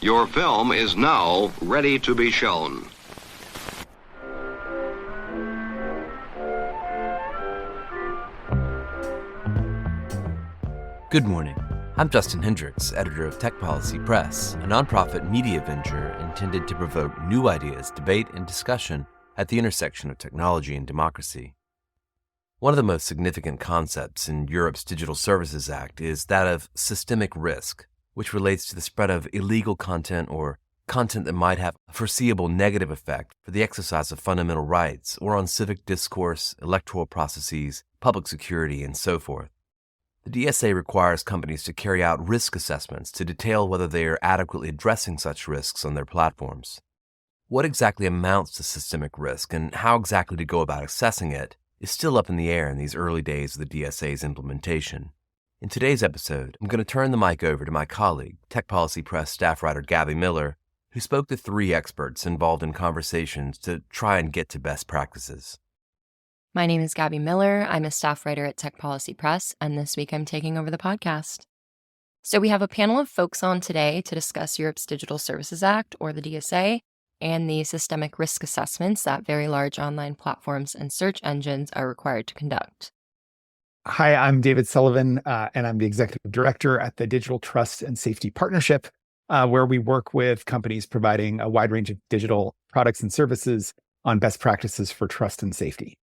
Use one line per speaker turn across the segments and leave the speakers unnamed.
Your film is now ready to be shown.
Good morning. I'm Justin Hendricks, editor of Tech Policy Press, a nonprofit media venture intended to provoke new ideas, debate, and discussion at the intersection of technology and democracy. One of the most significant concepts in Europe's Digital Services Act is that of systemic risk, which relates to the spread of illegal content or content that might have a foreseeable negative effect for the exercise of fundamental rights or on civic discourse, electoral processes, public security, and so forth. The DSA requires companies to carry out risk assessments to detail whether they are adequately addressing such risks on their platforms. What exactly amounts to systemic risk and how exactly to go about assessing it is still up in the air in these early days of the DSA's implementation. In today's episode, I'm going to turn the mic over to my colleague, Tech Policy Press staff writer Gabby Miller, who spoke to 3 experts involved in conversations to try and get to best practices.
My name is Gabby Miller. I'm a staff writer at Tech Policy Press, and this week I'm taking over the podcast. So we have a panel of folks on today to discuss Europe's Digital Services Act, or the DSA, and the systemic risk assessments that very large online platforms and search engines are required to conduct.
Hi, I'm David Sullivan, and I'm the executive director at the Digital Trust and Safety Partnership, where we work with companies providing a wide range of digital products and services on best practices for trust and safety.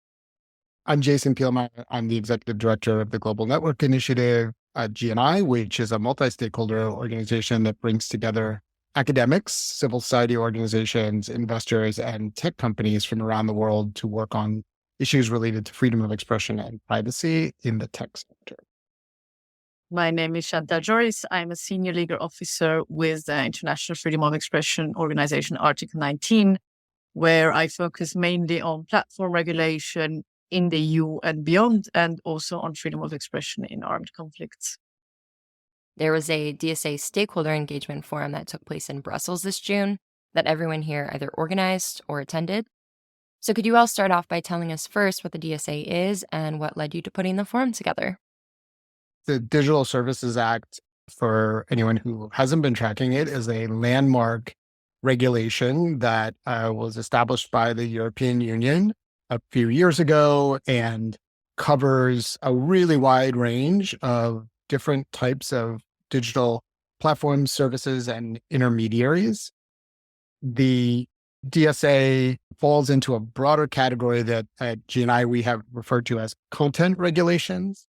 I'm Jason Pielemeier. I'm the executive director of the Global Network Initiative at GNI, which is a multi-stakeholder organization that brings together academics, civil society organizations, investors, and tech companies from around the world to work on issues related to freedom of expression and privacy in the tech sector.
My name is Chantal Joris. I'm a senior legal officer with the International Freedom of Expression organization Article 19, where I focus mainly on platform regulation in the EU and beyond, and also on freedom of expression in armed conflicts.
There was a DSA stakeholder engagement forum that took place in Brussels this June that everyone here either organized or attended. So could you all start off by telling us first what the DSA is and what led you to putting the forum together?
The Digital Services Act, for anyone who hasn't been tracking it, is a landmark regulation that was established by the European Union a few years ago and covers a really wide range of different types of digital platforms, services, and intermediaries. The DSA falls into a broader category that at GNI we have referred to as content regulations.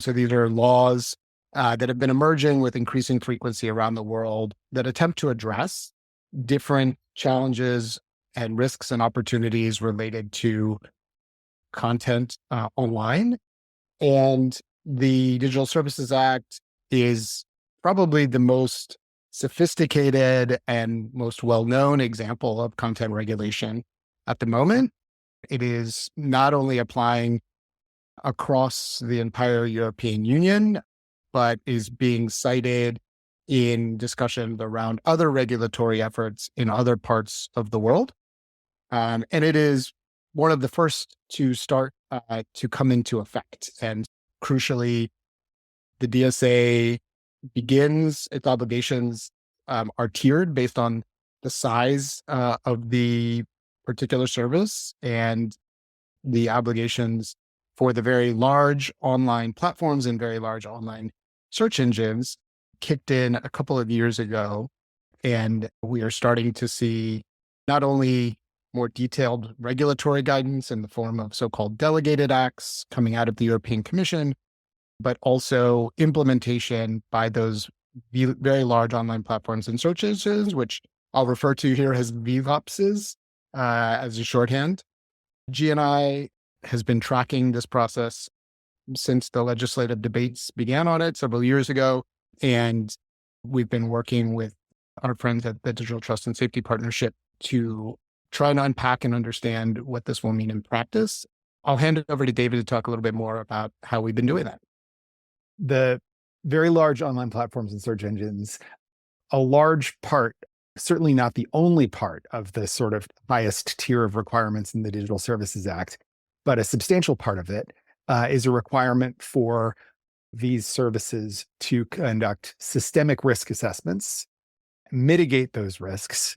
So these are laws that have been emerging with increasing frequency around the world that attempt to address different challenges and risks and opportunities related to content online. And the Digital Services Act is probably the most sophisticated and most well-known example of content regulation at the moment. It is not only applying across the entire European Union, but is being cited in discussions around other regulatory efforts in other parts of the world. And it is one of the first to start to come into effect. And crucially, the DSA begins, its obligations are tiered based on the size of the particular service, and the obligations for the very large online platforms and very large online search engines kicked in a couple of years ago. And we are starting to see not only more detailed regulatory guidance in the form of so-called delegated acts coming out of the European Commission, but also implementation by those very large online platforms and search engines, which I'll refer to here as VLOPSs as a shorthand. GNI has been tracking this process since the legislative debates began on it several years ago, and we've been working with our friends at the Digital Trust and Safety Partnership to try and unpack and understand what this will mean in practice. I'll hand it over to David to talk a little bit more about how we've been doing that.
The very large online platforms and search engines, a large part, certainly not the only part of the sort of highest tier of requirements in the Digital Services Act, but a substantial part of it is a requirement for these services to conduct systemic risk assessments mitigate those risks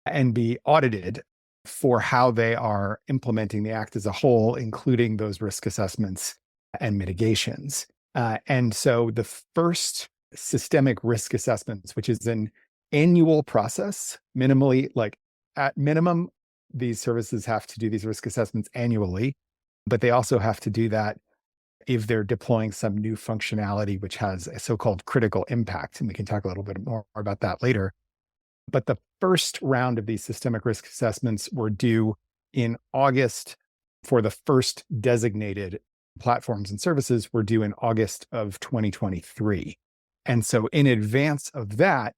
and be audited for how they are implementing the act as a whole, including those risk assessments and mitigations. And so the first systemic risk assessments, which is an annual process, minimally, like at minimum, these services have to do these risk assessments annually, but they also have to do that if they're deploying some new functionality, which has a so-called critical impact. And we can talk a little bit more about that later. But the first round of these systemic risk assessments were due in August for the first designated platforms and services were due in August of 2023. And so in advance of that,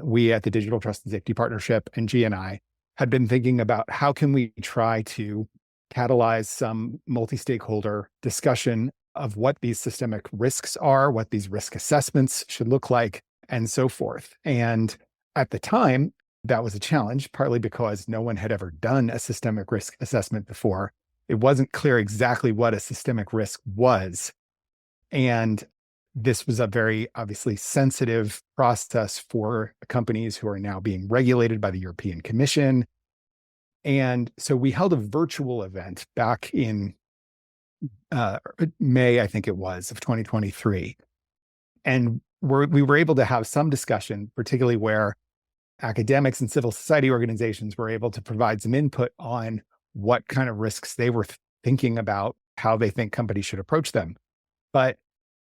we at the Digital Trust and Safety Partnership and GNI had been thinking about how can we try to catalyze some multi-stakeholder discussion of what these systemic risks are, what these risk assessments should look like, and so forth. And at the time, that was a challenge, partly because no one had ever done a systemic risk assessment before. It wasn't clear exactly what a systemic risk was. And this was a very obviously sensitive process for companies who are now being regulated by the European Commission. And so we held a virtual event back in May, I think it was, of 2023. And we were able to have some discussion, particularly where academics and civil society organizations were able to provide some input on what kind of risks they were thinking about, how they think companies should approach them. But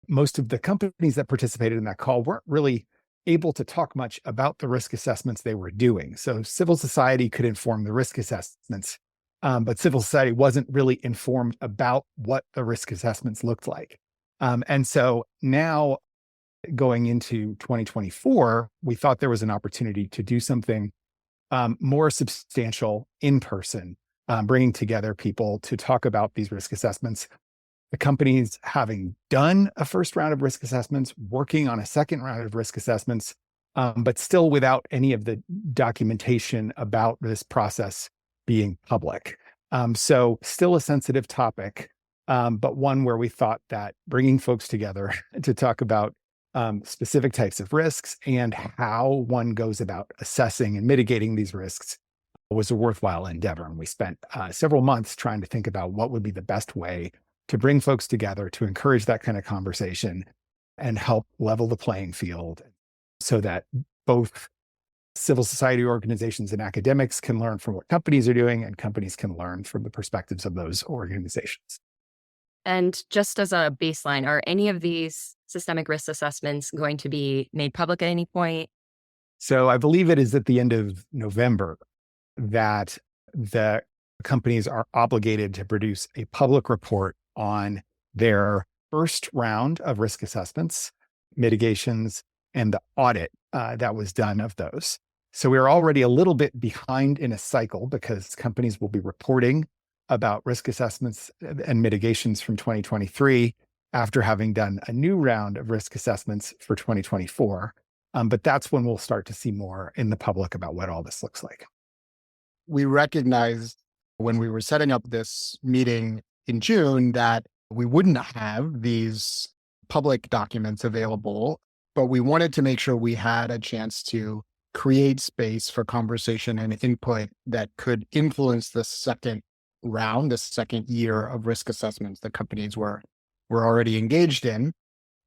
most of the companies that participated in that call weren't really able to talk much about the risk assessments they were doing. So civil society could inform the risk assessments, but civil society wasn't really informed about what the risk assessments looked like. And so now going into 2024, we thought there was an opportunity to do something more substantial in person, bringing together people to talk about these risk assessments. The companies having done a first round of risk assessments, working on a second round of risk assessments, but still without any of the documentation about this process being public. So still a sensitive topic, but one where we thought that bringing folks together to talk about specific types of risks and how one goes about assessing and mitigating these risks was a worthwhile endeavor. And we spent several months trying to think about what would be the best way to bring folks together, to encourage that kind of conversation and help level the playing field so that both civil society organizations and academics can learn from what companies are doing and companies can learn from the perspectives of those organizations.
And just as a baseline, are any of these systemic risk assessments going to be made public at any point?
So I believe it is at the end of November that the companies are obligated to produce a public report on their first round of risk assessments, mitigations, and the audit that was done of those. So we're already a little bit behind in a cycle because companies will be reporting about risk assessments and mitigations from 2023 after having done a new round of risk assessments for 2024. But that's when we'll start to see more in the public about what all this looks like.
We recognized when we were setting up this meeting in June that we wouldn't have these public documents available, but we wanted to make sure we had a chance to create space for conversation and input that could influence the second round, the second year of risk assessments that companies were already engaged in.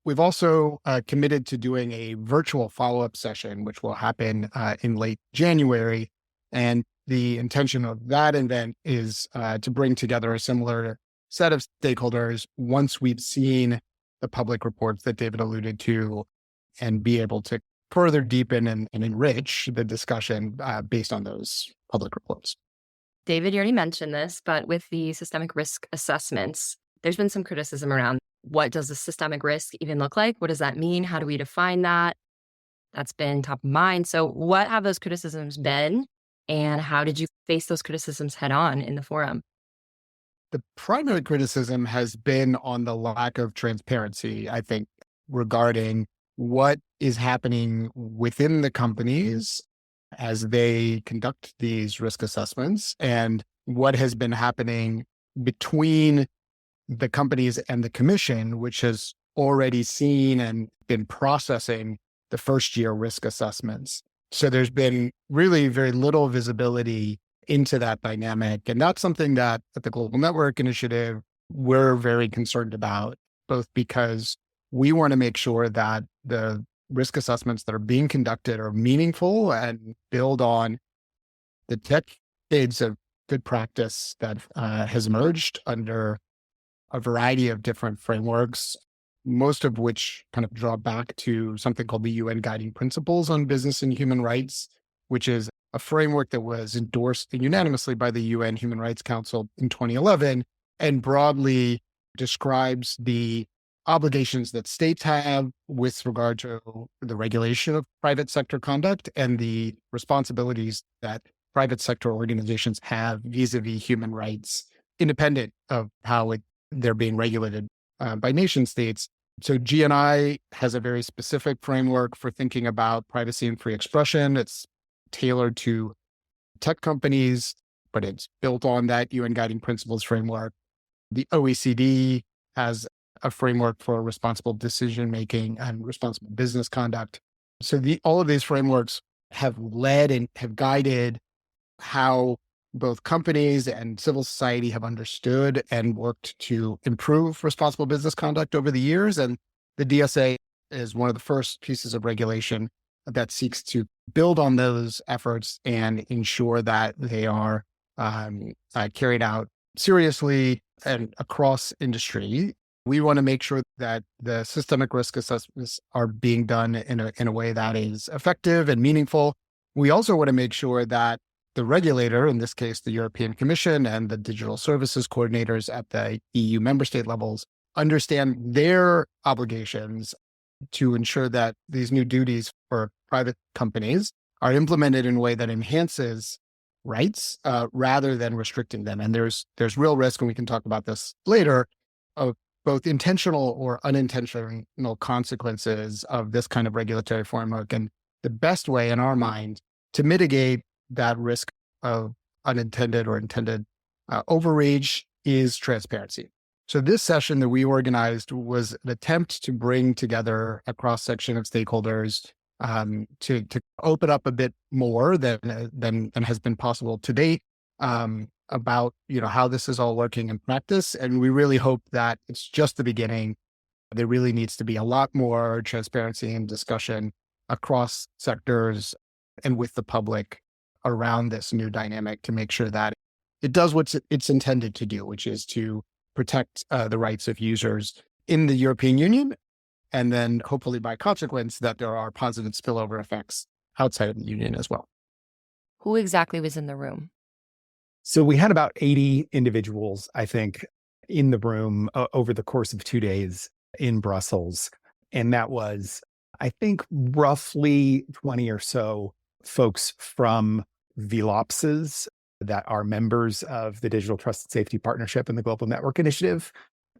We've also committed to doing a virtual follow-up session, which will happen in late January. And the intention of that event is to bring together a similar set of stakeholders once we've seen the public reports that David alluded to and be able to further deepen and enrich the discussion based on those public reports.
David, you already mentioned this, but with the systemic risk assessments, there's been some criticism around what does a systemic risk even look like? What does that mean? How do we define that? That's been top of mind. So what have those criticisms been? And how did you face those criticisms head on in the forum?
The primary criticism has been on the lack of transparency, I think, regarding what is happening within the companies as they conduct these risk assessments and what has been happening between the companies and the commission, which has already seen and been processing the first year risk assessments. So there's been really very little visibility into that dynamic. And that's something that at the Global Network Initiative, we're very concerned about, both because we want to make sure that the risk assessments that are being conducted are meaningful and build on the decades of good practice that has emerged under a variety of different frameworks, most of which kind of draw back to something called the UN Guiding Principles on Business and Human Rights, which is a framework that was endorsed unanimously by the UN Human Rights Council in 2011 and broadly describes the obligations that states have with regard to the regulation of private sector conduct and the responsibilities that private sector organizations have vis-a-vis human rights, independent of how they're being regulated by nation states. So GNI has a very specific framework for thinking about privacy and free expression. It's tailored to tech companies, but it's built on that UN Guiding Principles framework. The OECD has a framework for responsible decision-making and responsible business conduct. So all of these frameworks have led and have guided how both companies and civil society have understood and worked to improve responsible business conduct over the years. And the DSA is one of the first pieces of regulation that seeks to build on those efforts and ensure that they are carried out seriously and across industry. We want to make sure that the systemic risk assessments are being done in a way that is effective and meaningful. We also want to make sure that the regulator, in this case, the European Commission and the digital services coordinators at the EU member state levels, understand their obligations to ensure that these new duties for private companies are implemented in a way that enhances rights rather than restricting them. And there's real risk, and we can talk about this later, of both intentional or unintentional consequences of this kind of regulatory framework. And the best way in our mind to mitigate that risk of unintended or intended overreach is transparency. So this session that we organized was an attempt to bring together a cross-section of stakeholders to open up a bit more than has been possible to date about how this is all working in practice. And we really hope that it's just the beginning. There really needs to be a lot more transparency and discussion across sectors and with the public around this new dynamic to make sure that it does what it's intended to do, which is to protect the rights of users in the European Union, and then hopefully by consequence that there are positive spillover effects outside of the Union as well.
Who exactly was in the room?
So we had about 80 individuals, I think, in the room over the course of 2 days in Brussels. And that was, I think, roughly 20 or so folks from VLOPSs that are members of the Digital Trust and Safety Partnership and the Global Network Initiative,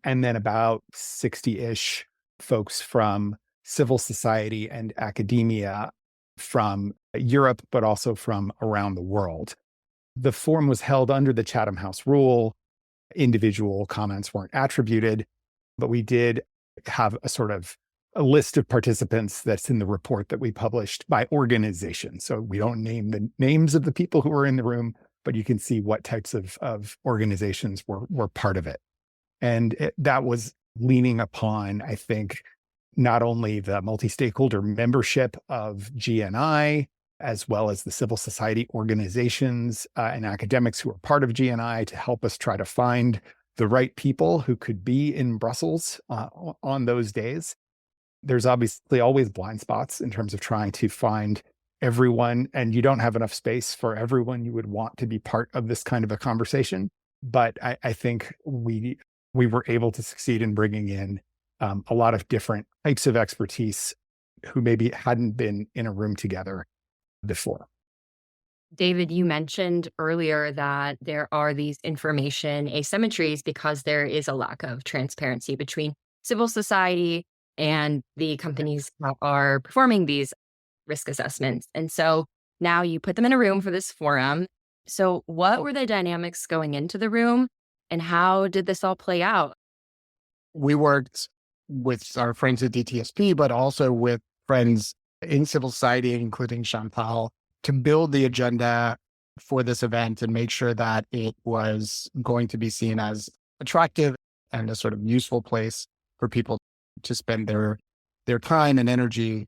and then about 60-ish folks from civil society and academia from Europe, but also from around the world. The forum was held under the Chatham House rule. Individual comments weren't attributed, but we did have a list of participants that's in the report that we published by organization. So we don't name the names of the people who were in the room, but you can see what types of organizations were part of it. And that was leaning upon, I think, not only the multi-stakeholder membership of GNI, as well as the civil society organizations and academics who are part of GNI to help us try to find the right people who could be in Brussels on those days. There's obviously always blind spots in terms of trying to find everyone, and you don't have enough space for everyone you would want to be part of this kind of a conversation. But I think we were able to succeed in bringing in a lot of different types of expertise who maybe hadn't been in a room together before.
David, you mentioned earlier that there are these information asymmetries because there is a lack of transparency between civil society and the companies that are performing these risk assessments. And so now you put them in a room for this forum. So what were the dynamics going into the room, and how did this all play out?
We worked with our friends at DTSP, but also with friends in civil society, including Chantal, to build the agenda for this event and make sure that it was going to be seen as attractive and a sort of useful place for people to spend their time and energy.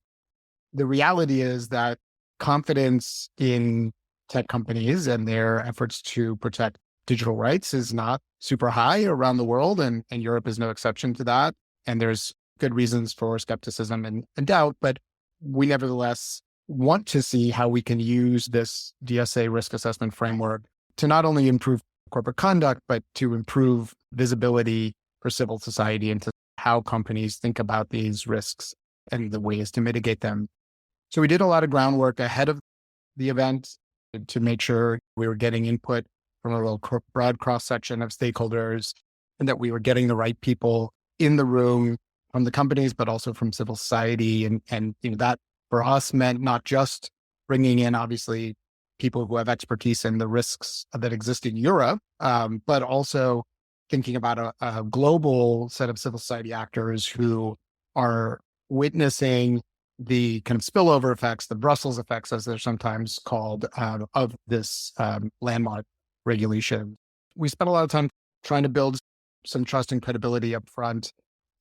The reality is that confidence in tech companies and their efforts to protect digital rights is not super high around the world, and Europe is no exception to that. And there's good reasons for skepticism and doubt, but we nevertheless want to see how we can use this DSA risk assessment framework to not only improve corporate conduct, but to improve visibility for civil society into how companies think about these risks and the ways to mitigate them. So we did a lot of groundwork ahead of the event to make sure we were getting input from a real broad cross-section of stakeholders and that we were getting the right people in the room from the companies, but also from civil society. And that for us meant not just bringing in, obviously, people who have expertise in the risks that exist in Europe, but also thinking about a global set of civil society actors who are witnessing the kind of spillover effects, the Brussels effects, as they're sometimes called, of this landmark regulation. We spent a lot of time trying to build some trust and credibility up front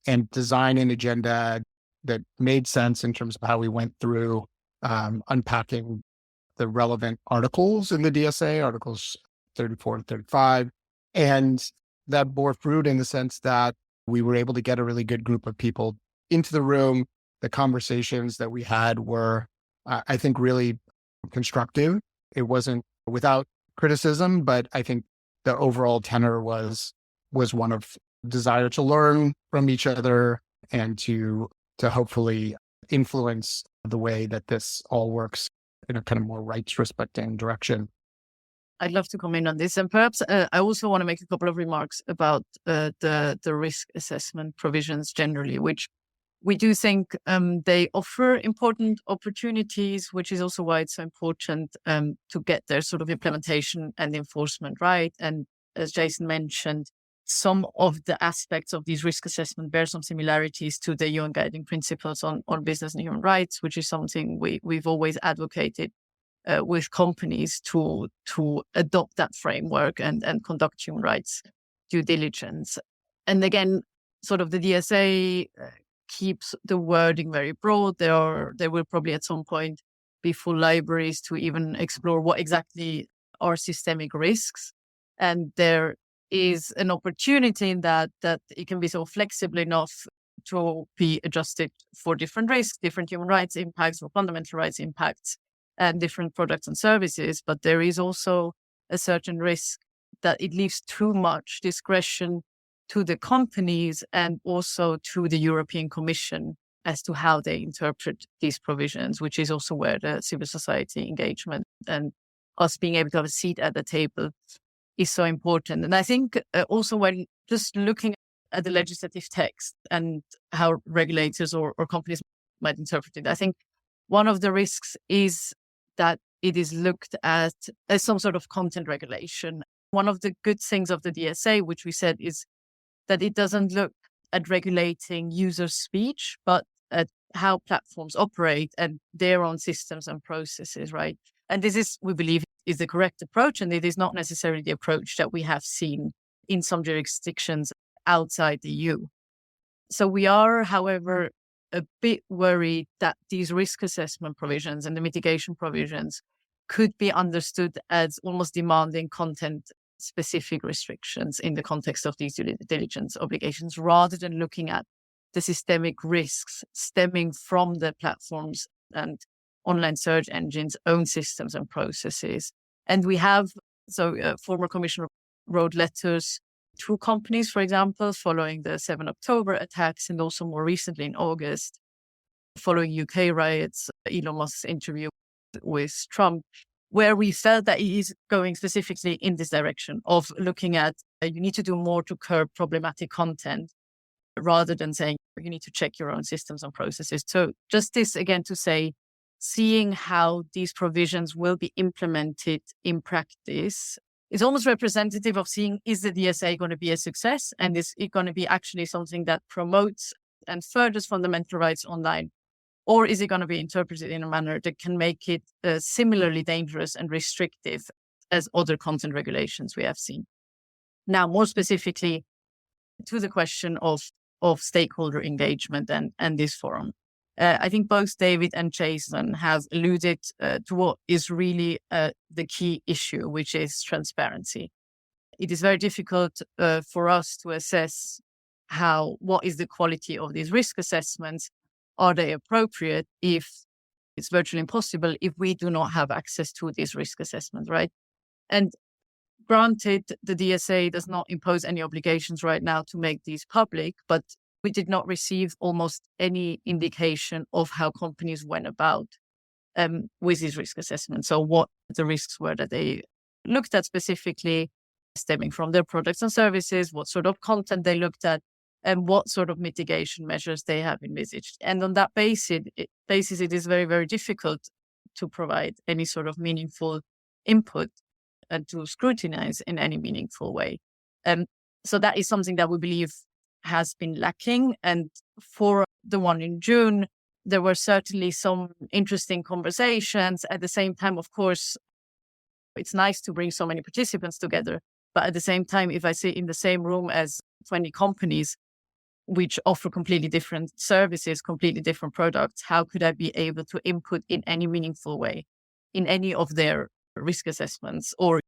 and design an agenda that made sense in terms of how we went through unpacking the relevant articles in the DSA, articles 34 and 35. And that bore fruit in the sense that we were able to get a really good group of people into the room. The conversations that we had were, I think, really constructive. It wasn't without criticism, but I think the overall tenor was one of desire to learn from each other and to hopefully influence the way that this all works in a kind of more rights respecting direction.
I'd love to comment on this. And perhaps I also want to make a couple of remarks about the risk assessment provisions generally, which we do think they offer important opportunities, which is also why it's so important to get their sort of implementation and enforcement right. And as Jason mentioned, some of the aspects of these risk assessment bear some similarities to the UN guiding principles on business and human rights, which is something we've always advocated with companies to adopt that framework and conduct human rights due diligence. And again, sort of the DSA keeps the wording very broad. There will probably at some point be full libraries to even explore what exactly are systemic risks. And there is an opportunity in that it can be so flexible enough to be adjusted for different risks, different human rights impacts or fundamental rights impacts, and different products and services. But there is also a certain risk that it leaves too much discretion to the companies and also to the European Commission as to how they interpret these provisions, which is also where the civil society engagement and us being able to have a seat at the table is so important. And I think also when just looking at the legislative text and how regulators or companies might interpret it, I think one of the risks is that it is looked at as some sort of content regulation. One of the good things of the DSA, which we said, is that it doesn't look at regulating user speech, but at how platforms operate and their own systems and processes, right? And this is, we believe, is the correct approach, and it is not necessarily the approach that we have seen in some jurisdictions outside the EU. So we are, however, a bit worried that these risk assessment provisions and the mitigation provisions could be understood as almost demanding content-specific restrictions in the context of these due diligence obligations, rather than looking at the systemic risks stemming from the platforms and online search engines' own systems and processes. And we have, former commissioner wrote letters to companies, for example, following the 7 October attacks, and also more recently in August, following UK riots, Elon Musk's interview with Trump, where we felt that he is going specifically in this direction of looking at you need to do more to curb problematic content, rather than saying you need to check your own systems and processes. So just this, again, to say, seeing how these provisions will be implemented in practice is almost representative of seeing, is the DSA going to be a success? And is it going to be actually something that promotes and furthers fundamental rights online? Or is it going to be interpreted in a manner that can make it similarly dangerous and restrictive as other content regulations we have seen? Now, more specifically to the question of stakeholder engagement and this forum. I think both David and Jason have alluded to what is really the key issue, which is transparency. It is very difficult for us to assess what is the quality of these risk assessments. Are they appropriate? If it's virtually impossible if we do not have access to these risk assessments, right? And granted, the DSA does not impose any obligations right now to make these public, but we did not receive almost any indication of how companies went about with these risk assessments. So what the risks were that they looked at specifically stemming from their products and services, what sort of content they looked at, and what sort of mitigation measures they have envisaged. And on that basis, it is very, very difficult to provide any sort of meaningful input and to scrutinize in any meaningful way. So that is something that we believe has been lacking. And for the one in June, there were certainly some interesting conversations. At the same time, of course, it's nice to bring so many participants together. But at the same time, if I sit in the same room as 20 companies, which offer completely different services, completely different products, how could I be able to input in any meaningful way in any of their risk assessments, or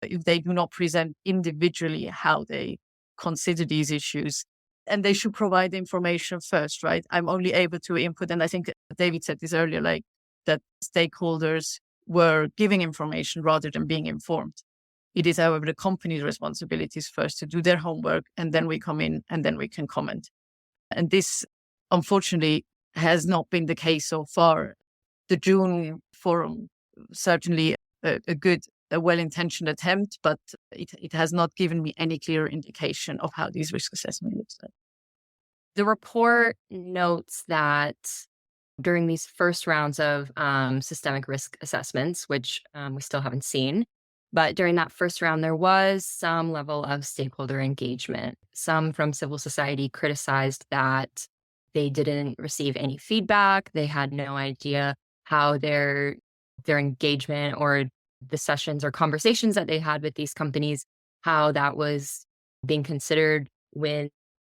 if they do not present individually how they consider these issues? And they should provide the information first, right? I'm only able to input, and I think David said this earlier, like that stakeholders were giving information rather than being informed. It is, however, the company's responsibilities first to do their homework, and then we come in and then we can comment. And this, unfortunately, has not been the case so far. The June forum, certainly a well-intentioned attempt, but it has not given me any clear indication of how these risk assessment looks like.
The report notes that during these first rounds of systemic risk assessments, which we still haven't seen, but during that first round, there was some level of stakeholder engagement. Some from civil society criticized that they didn't receive any feedback. They had no idea how their engagement or the sessions or conversations that they had with these companies, how that was being considered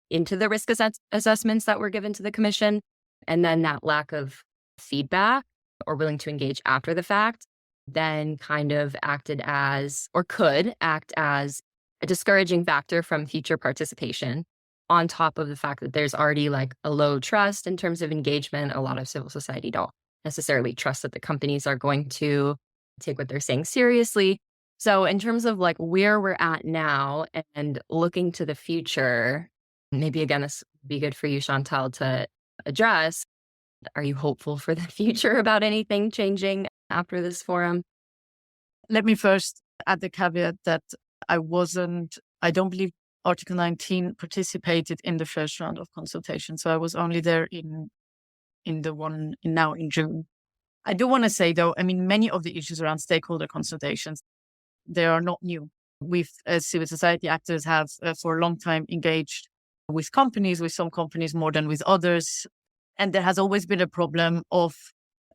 into the risk assessments that were given to the commission. And then that lack of feedback or willing to engage after the fact then kind of acted as, or could act as, a discouraging factor from future participation, on top of the fact that there's already like a low trust in terms of engagement. A lot of civil society don't necessarily trust that the companies are going to take what they're saying seriously. So in terms of like where we're at now and looking to the future, maybe again, this would be good for you, Chantal, to address. Are you hopeful for the future about anything changing after this forum?
Let me first add the caveat that I don't believe Article 19 participated in the first round of consultation. So I was only there in the one now in June. I do want to say though, I mean, many of the issues around stakeholder consultations, they are not new. We've, as civil society actors, have for a long time engaged with some companies more than with others. And there has always been a problem of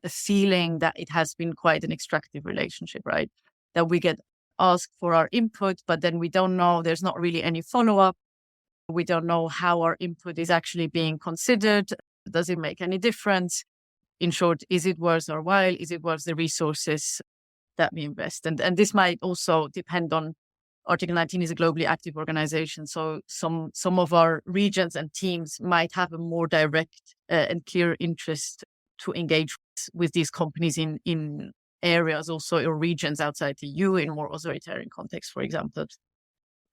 a feeling that it has been quite an extractive relationship, right? That we get asked for our input, but then we don't know, there's not really any follow-up. We don't know how our input is actually being considered. Does it make any difference? In short, is it worth our while? Is it worth the resources that we invest? And this might also depend on, Article 19 is a globally active organization. So some of our regions and teams might have a more direct and clear interest to engage with these companies in areas also or regions outside the EU in more authoritarian contexts, for example.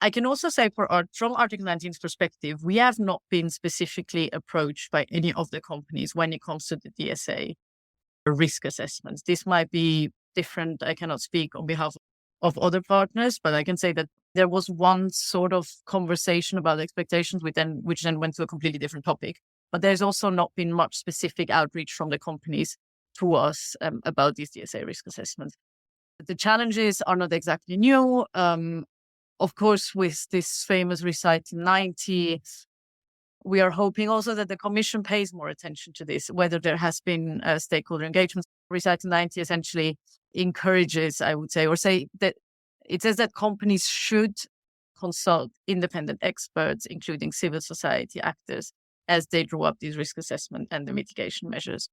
I can also say from Article 19's perspective, we have not been specifically approached by any of the companies when it comes to the DSA risk assessments. This might be different. I cannot speak on behalf of other partners, but I can say that there was one sort of conversation about expectations which then went to a completely different topic. But there's also not been much specific outreach from the companies to us about these DSA risk assessments. The challenges are not exactly new. Of course, with this famous Recital 90, we are hoping also that the Commission pays more attention to this, whether there has been stakeholder engagement. Recital 90 essentially encourages, I would say, or say that it says that companies should consult independent experts, including civil society actors, as they draw up these risk assessment and the mitigation measures.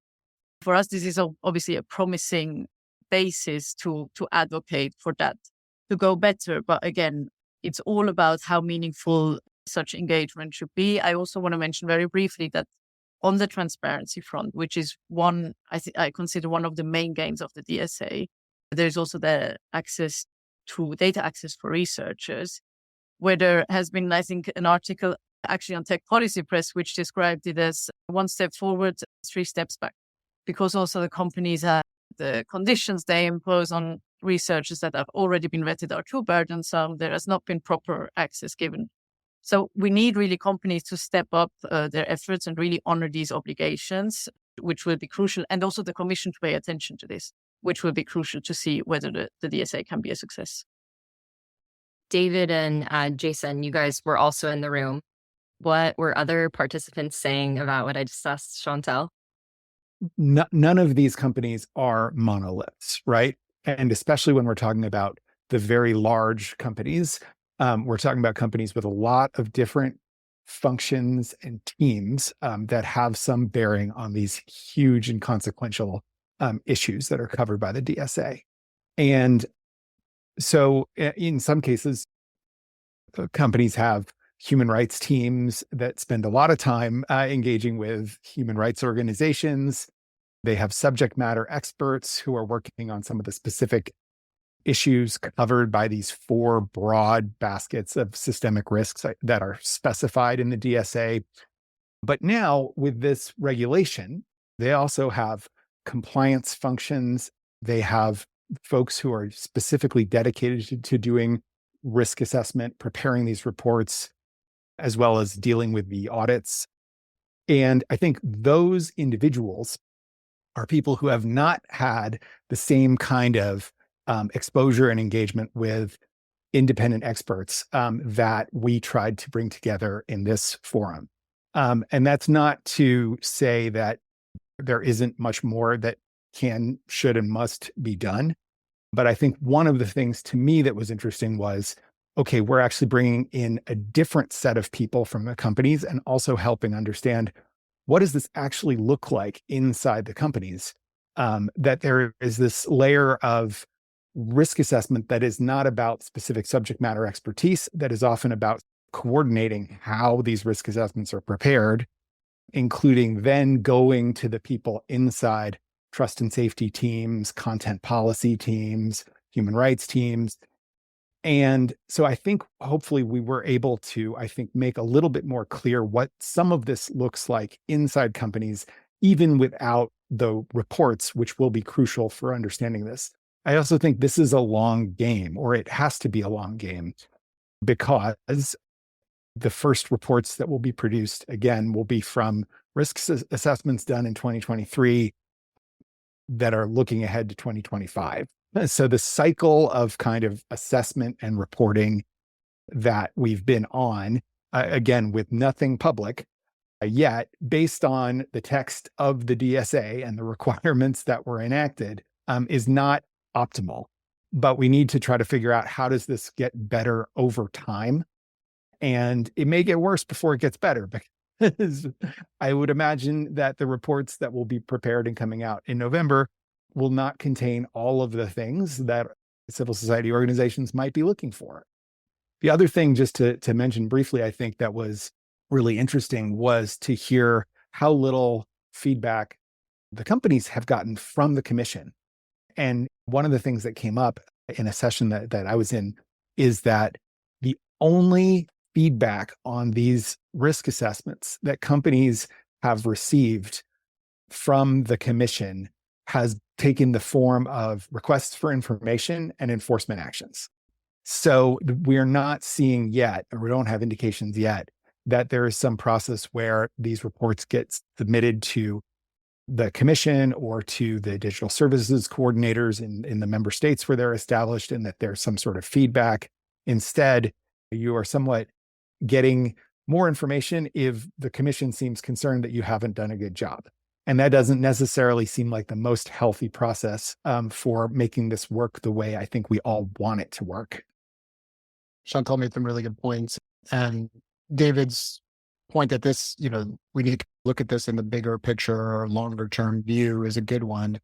For us, this is obviously a promising basis to advocate for that to go better. But again, it's all about how meaningful such engagement should be. I also want to mention very briefly that on the transparency front, which is one, I consider one of the main gains of the DSA, there's also the access to data access for researchers, where there has been, I think, an article actually on Tech Policy Press, which described it as one step forward, 3 steps back, because also the companies have the conditions they impose on researchers that have already been vetted are too burdensome. There has not been proper access given. So we need really companies to step up their efforts and really honor these obligations, which will be crucial. And also the Commission to pay attention to this, which will be crucial to see whether the DSA can be a success.
David and Jason, you guys were also in the room. What were other participants saying about what I just asked Chantal?
None of these companies are monoliths, right? And especially when we're talking about the very large companies, we're talking about companies with a lot of different functions and teams that have some bearing on these huge and consequential issues that are covered by the DSA. And so in some cases, companies have human rights teams that spend a lot of time engaging with human rights organizations. They have subject matter experts who are working on some of the specific issues covered by these 4 broad baskets of systemic risks that are specified in the DSA. But now with this regulation, they also have compliance functions. They have folks who are specifically dedicated to doing risk assessment, preparing these reports, as well as dealing with the audits. And I think those individuals are people who have not had the same kind of exposure and engagement with independent experts that we tried to bring together in this forum. And that's not to say that there isn't much more that can, should, and must be done. But I think one of the things to me that was interesting was, okay, we're actually bringing in a different set of people from the companies and also helping understand what does this actually look like inside the companies, that there is this layer of risk assessment that is not about specific subject matter expertise, that is often about coordinating how these risk assessments are prepared, including then going to the people inside trust and safety teams, content policy teams, human rights teams. And so I think hopefully we were able to, make a little bit more clear what some of this looks like inside companies, even without the reports, which will be crucial for understanding this. I also think this is a long game, or it has to be a long game, because the first reports that will be produced, again, will be from risk assessments done in 2023 that are looking ahead to 2025. So the cycle of kind of assessment and reporting that we've been on, again, with nothing public yet, based on the text of the DSA and the requirements that were enacted, is not optimal. But we need to try to figure out, how does this get better over time? And it may get worse before it gets better, because I would imagine that the reports that will be prepared and coming out in November will not contain all of the things that civil society organizations might be looking for. The other thing, just to mention briefly, I think that was really interesting, was to hear how little feedback the companies have gotten from the Commission. And one of the things that came up in a session that I was in is that the only feedback on these risk assessments that companies have received from the Commission has taken the form of requests for information and enforcement actions. So we're not seeing yet, or we don't have indications yet, that there is some process where these reports get submitted to the Commission or to the digital services coordinators in the member states where they're established, and that there's some sort of feedback. Instead, you are somewhat getting more information if the commission seems concerned that you haven't done a good job. And that doesn't necessarily seem like the most healthy process for making this work the way I think we all want it to work.
Chantal made some really good points. And David's point that this, we need to look at this in the bigger picture or longer term view is a good one.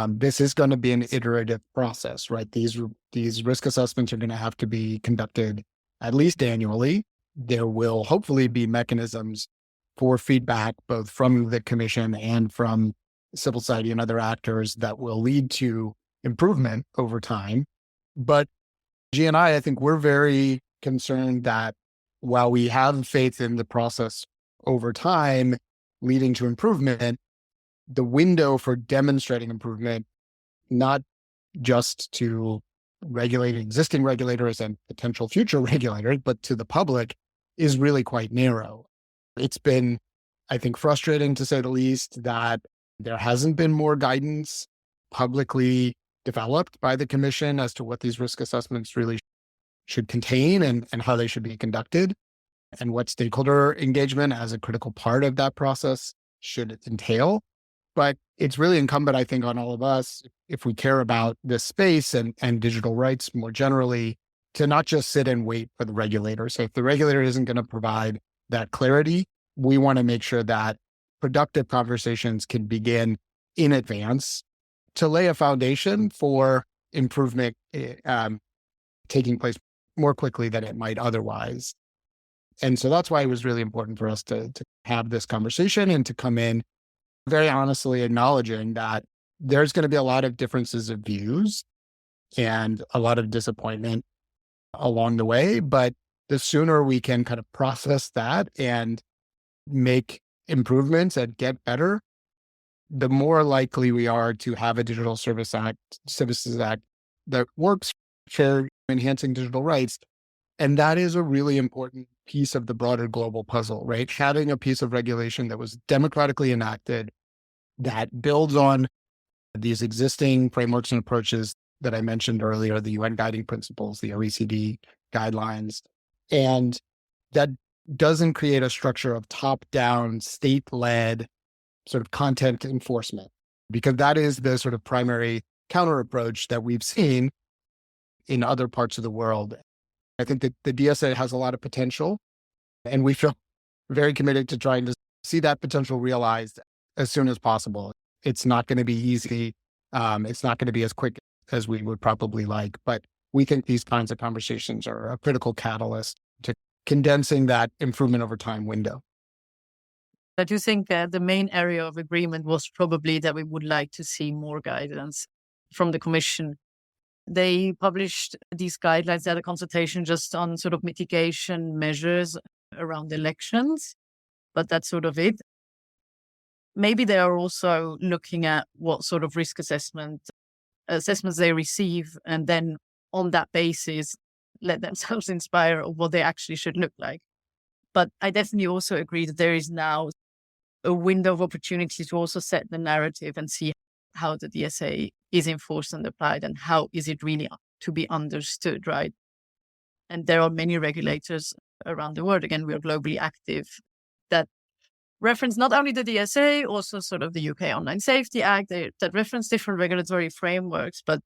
This is going to be an iterative process, right? These risk assessments are going to have to be conducted at least annually. There will hopefully be mechanisms for feedback, both from the commission and from civil society and other actors that will lead to improvement over time. But I think we're very concerned that while we have faith in the process over time leading to improvement, the window for demonstrating improvement, not just to existing regulators and potential future regulators, but to the public, is really quite narrow. It's been, I think, frustrating to say the least that there hasn't been more guidance publicly developed by the commission as to what these risk assessments really should contain and how they should be conducted, and what stakeholder engagement as a critical part of that process should entail. But it's really incumbent, I think, on all of us, if we care about this space and digital rights more generally, to not just sit and wait for the regulator. So if the regulator isn't going to provide that clarity, we want to make sure that productive conversations can begin in advance to lay a foundation for improvement taking place more quickly than it might otherwise. And so that's why it was really important for us to have this conversation and to come in very honestly acknowledging that there's going to be a lot of differences of views and a lot of disappointment along the way. But the sooner we can kind of process that and make improvements and get better, the more likely we are to have a Digital Services Act that works for enhancing digital rights. And that is a really important piece of the broader global puzzle, right? Having a piece of regulation that was democratically enacted, that builds on these existing frameworks and approaches that I mentioned earlier, the UN guiding principles, the OECD guidelines, and that doesn't create a structure of top-down, state-led sort of content enforcement, because that is the sort of primary counter approach that we've seen in other parts of the world. I think that the DSA has a lot of potential, and we feel very committed to trying to see that potential realized as soon as possible. It's not going to be easy. It's not going to be as quick as we would probably like, but we think these kinds of conversations are a critical catalyst to condensing that improvement over time window.
I do think the main area of agreement was probably that we would like to see more guidance from the Commission. They published these guidelines at a consultation just on sort of mitigation measures around elections, but that's sort of it. Maybe they are also looking at what sort of risk assessments they receive, and then on that basis, let themselves inspire of what they actually should look like. But I definitely also agree that there is now a window of opportunity to also set the narrative and see how the DSA is enforced and applied, and how is it really to be understood, right? And there are many regulators around the world, again, we are globally active, that reference not only the DSA, also sort of the UK Online Safety Act, that reference different regulatory frameworks. But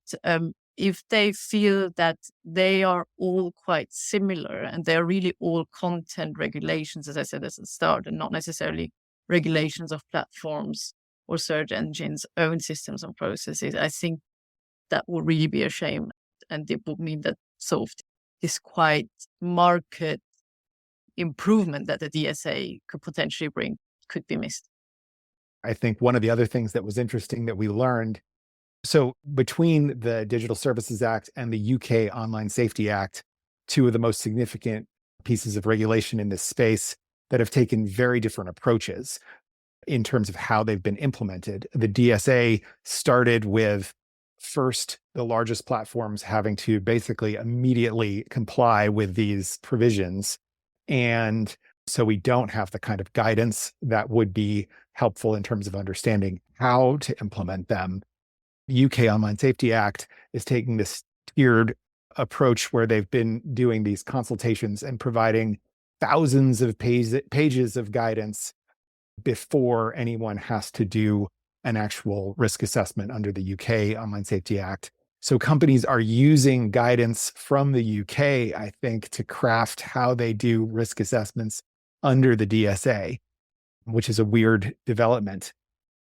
if they feel that they are all quite similar and they're really all content regulations, as I said at the start, and not necessarily regulations of platforms or search engines' own systems and processes, I think that would really be a shame. And it would mean that sort of this quite market improvement that the DSA could potentially bring could be missed.
I think one of the other things that was interesting that we learned, so between the Digital Services Act and the UK Online Safety Act, two of the most significant pieces of regulation in this space that have taken very different approaches in terms of how they've been implemented. The DSA started with first the largest platforms having to basically immediately comply with these provisions. And so we don't have the kind of guidance that would be helpful in terms of understanding how to implement them. The UK Online Safety Act is taking this tiered approach where they've been doing these consultations and providing thousands of pages of guidance before anyone has to do an actual risk assessment under the UK Online Safety Act. So companies are using guidance from the UK, I think, to craft how they do risk assessments under the DSA, which is a weird development.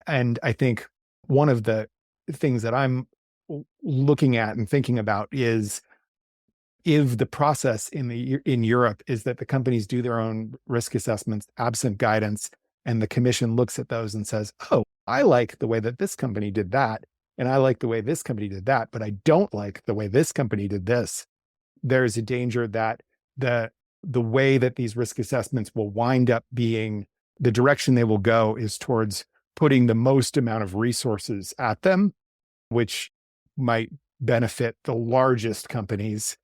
And I think one of the things that I'm looking at and thinking about is if the process in Europe is that the companies do their own risk assessments absent guidance, and the commission looks at those and says, oh, I like the way that this company did that, and I like the way this company did that, but I don't like the way this company did this. There's a danger that the way that these risk assessments will wind up being, the direction they will go is towards putting the most amount of resources at them, which might benefit the largest companies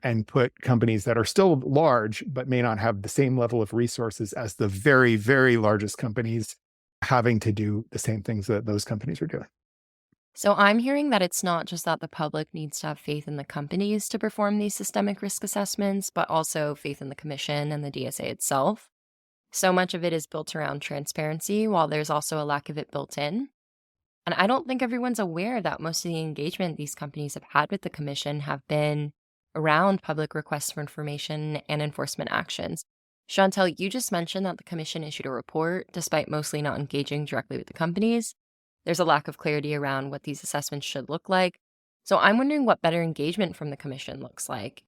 and put companies that are still large but may not have the same level of resources as the very, very largest companies having to do the same things that those companies are doing.
So I'm hearing that it's not just that the public needs to have faith in the companies to perform these systemic risk assessments, but also faith in the commission and the DSA itself. So much of it is built around transparency, while there's also a lack of it built in. And I don't think everyone's aware that most of the engagement these companies have had with the commission have been around public requests for information and enforcement actions. Chantal, you just mentioned that the commission issued a report despite mostly not engaging directly with the companies. There's a lack of clarity around what these assessments should look like. So I'm wondering what better engagement from the commission looks like.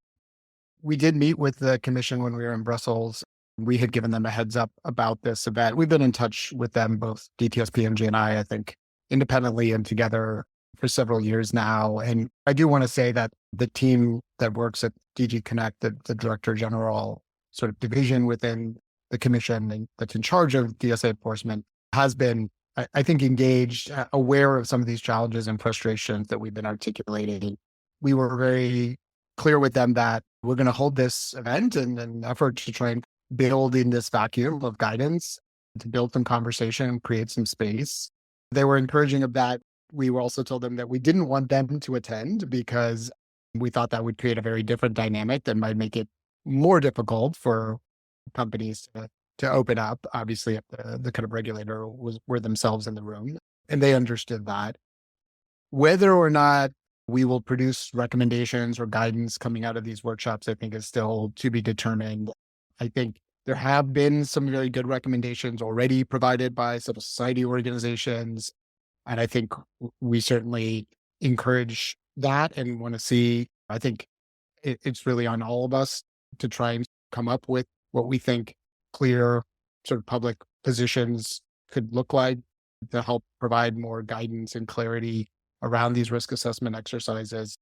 We did meet with the commission when we were in Brussels. We had given them a heads up about this event. We've been in touch with them, both DTSP and GNI, I think, independently and together for several years now. And I do want to say that the team that works at DG Connect, the Director General sort of division within the commission and that's in charge of DSA enforcement, has been, I think, engaged, aware of some of these challenges and frustrations that we've been articulating. We were very clear with them that we're going to hold this event in an effort to try and build in this vacuum of guidance, to build some conversation, create some space. They were encouraging of that. We were also told them that we didn't want them to attend because we thought that would create a very different dynamic that might make it more difficult for companies to open up. Obviously, if the kind of regulator were themselves in the room, and they understood that. Whether or not we will produce recommendations or guidance coming out of these workshops, I think is still to be determined. I think there have been some very good recommendations already provided by civil society organizations. And I think we certainly encourage that and want to see, I think it's really on all of us to try and come up with what we think clear sort of public positions could look like to help provide more guidance and clarity around these risk assessment exercises.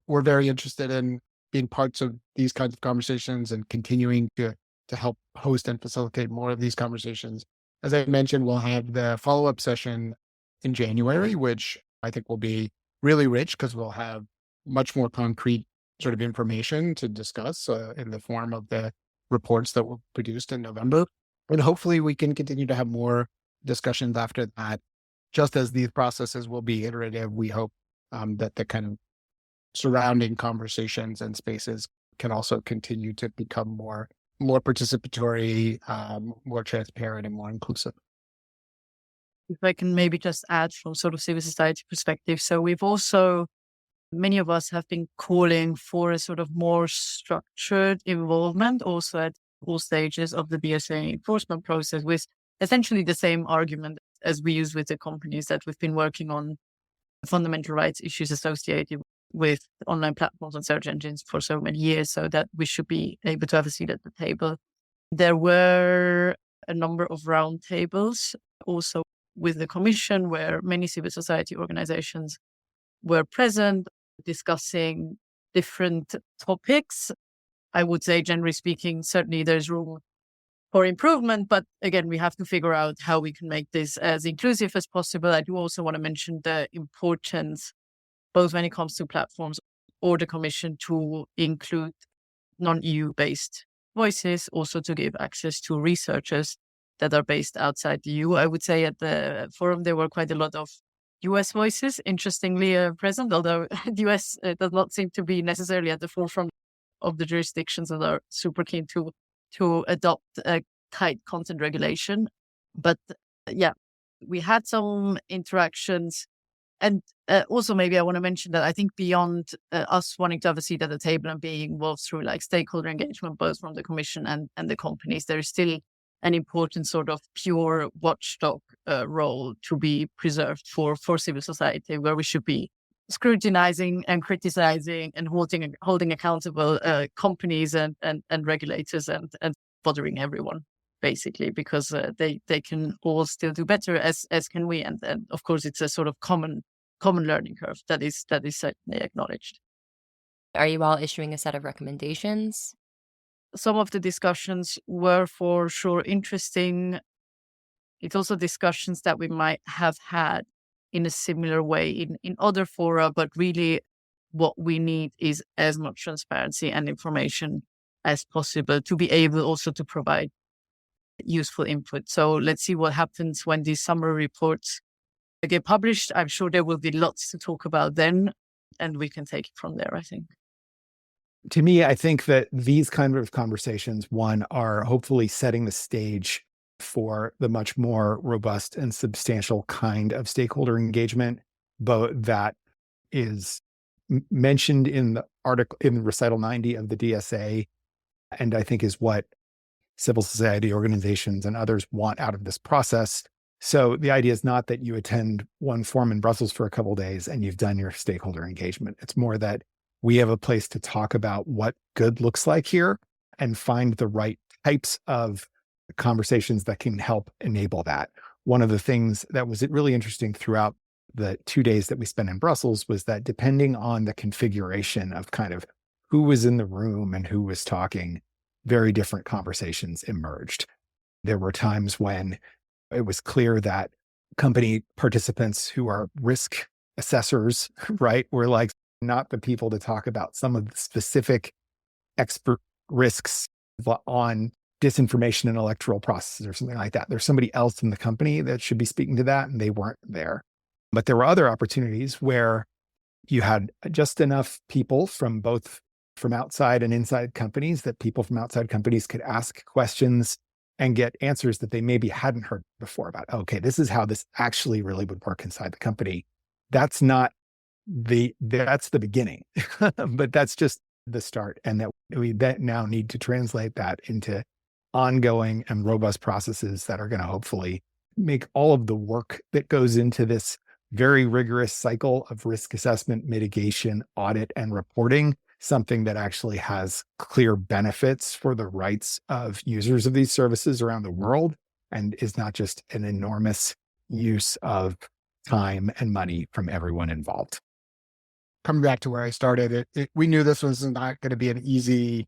We're very interested in being parts of these kinds of conversations and continuing to help host and facilitate more of these conversations. As I mentioned, we'll have the follow-up session in January, which I think will be really rich because we'll have much more concrete sort of information to discuss in the form of the reports that were produced in November. And hopefully we can continue to have more discussions after that. Just as these processes will be iterative, we hope that the kind of surrounding conversations and spaces can also continue to become more participatory, more transparent, and more inclusive.
If I can maybe just add from sort of civil society perspective. So we've also, many of us have been calling for a sort of more structured involvement also at all stages of the DSA enforcement process, with essentially the same argument as we use with the companies that we've been working on fundamental rights issues associated with online platforms and search engines for so many years, so that we should be able to have a seat at the table. There were a number of roundtables also with the Commission where many civil society organizations were present discussing different topics. I would say, generally speaking, certainly there's room for improvement, but again, we have to figure out how we can make this as inclusive as possible. I do also want to mention the importance, both when it comes to platforms or the Commission, to include non-EU based voices, also to give access to researchers that are based outside the EU. I would say at the forum, there were quite a lot of US voices, interestingly present, although the US does not seem to be necessarily at the forefront of the jurisdictions that are super keen to to adopt a tight content regulation. But yeah, we had some interactions. And also maybe I want to mention that I think beyond us wanting to have a seat at the table and being involved through like stakeholder engagement, both from the Commission and the companies, there is still an important sort of pure watchdog role to be preserved for civil society, where we should be scrutinizing and criticizing and holding accountable companies and regulators and bothering everyone, basically, because they can all still do better, as can we. And of course, it's a sort of common learning curve that is certainly acknowledged.
Are you all issuing a set of recommendations?
Some of the discussions were for sure interesting. It's also discussions that we might have had in a similar way in other fora, but really what we need is as much transparency and information as possible to be able also to provide useful input. So let's see what happens when these summary reports get published. I'm sure there will be lots to talk about then, and we can take it from there, I think.
To me, I think that these kind of conversations, one, are hopefully setting the stage for the much more robust and substantial kind of stakeholder engagement, both that is mentioned in the article in recital 90 of the DSA, and I think is what civil society organizations and others want out of this process. So the idea is not that you attend one forum in Brussels for a couple of days and you've done your stakeholder engagement. It's more that we have a place to talk about what good looks like here and find the right types of conversations that can help enable that. One of the things that was really interesting throughout the 2 days that we spent in Brussels was that depending on the configuration of kind of who was in the room and who was talking, very different conversations emerged. There were times when it was clear that company participants who are risk assessors, right, were like not the people to talk about some of the specific expert risks on disinformation in electoral processes or something like that. There's somebody else in the company that should be speaking to that, and they weren't there. But there were other opportunities where you had just enough people from outside and inside companies that people from outside companies could ask questions and get answers that they maybe hadn't heard before about, okay, this is how this actually really would work inside the company. That's the beginning, but that's just the start. And that we now need to translate that into ongoing and robust processes that are going to hopefully make all of the work that goes into this very rigorous cycle of risk assessment, mitigation, audit, and reporting something that actually has clear benefits for the rights of users of these services around the world and is not just an enormous use of time and money from everyone involved.
Coming back to where I started, we knew this was not going to be an easy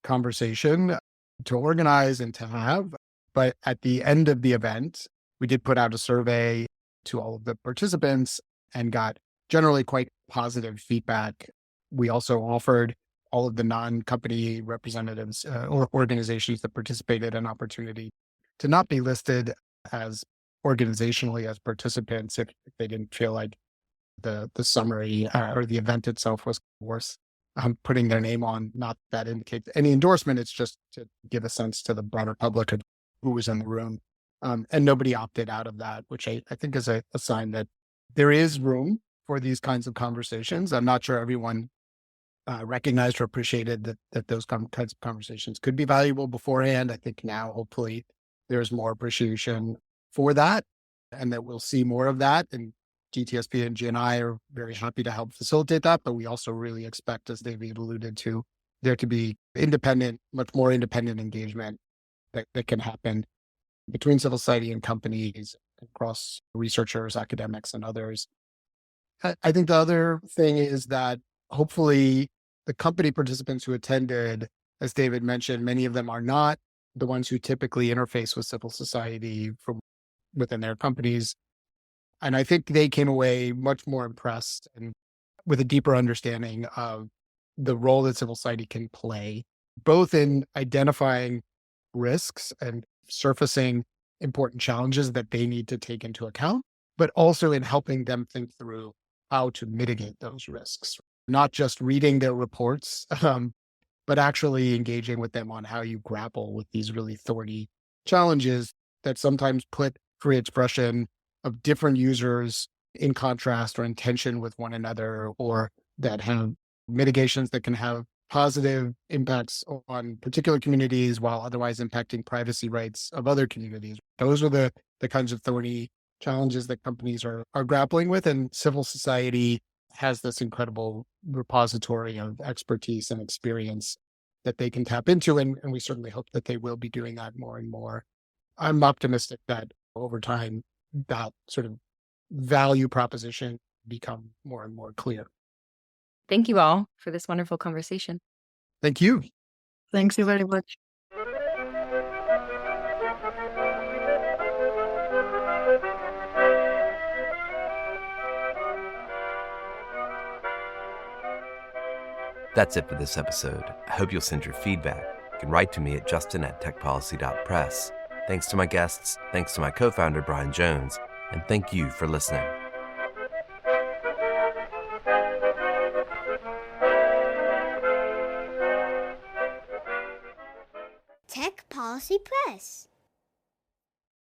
conversation to organize and to have. But at the end of the event, we did put out a survey to all of the participants and got generally quite positive feedback. We also offered all of the non-company representatives or organizations that participated an opportunity to not be listed as organizationally as participants if they didn't feel like the summary or the event itself was worth putting their name on. Not that indicates any endorsement. It's just to give a sense to the broader public of who was in the room. And nobody opted out of that, which I think is a sign that there is room for these kinds of conversations. I'm not sure everyone recognized or appreciated that those kinds of conversations could be valuable beforehand. I think now, hopefully, there's more appreciation for that and that we'll see more of that. And GTSP and GNI are very happy to help facilitate that. But we also really expect, as David alluded to, there to be much more independent engagement that can happen between civil society and companies, across researchers, academics, and others. I think the other thing is that hopefully the company participants who attended, as David mentioned, many of them are not the ones who typically interface with civil society from within their companies. And I think they came away much more impressed and with a deeper understanding of the role that civil society can play, both in identifying risks and surfacing important challenges that they need to take into account, but also in helping them think through how to mitigate those risks. Not just reading their reports, but actually engaging with them on how you grapple with these really thorny challenges that sometimes put free expression of different users in contrast or in tension with one another, or that have mitigations that can have positive impacts on particular communities while otherwise impacting privacy rights of other communities. Those are the kinds of thorny challenges that companies are grappling with, and civil society has this incredible repository of expertise and experience that they can tap into, and we certainly hope that they will be doing that more and more. I'm optimistic that over time, that sort of value proposition become more and more clear.
Thank you all for this wonderful conversation.
Thank you.
Thank you very much.
That's it for this episode. I hope you'll send your feedback. You can write to me at justin@techpolicy.press. Thanks to my guests, thanks to my co-founder, Brian Jones, and thank you for listening.
Tech Policy Press.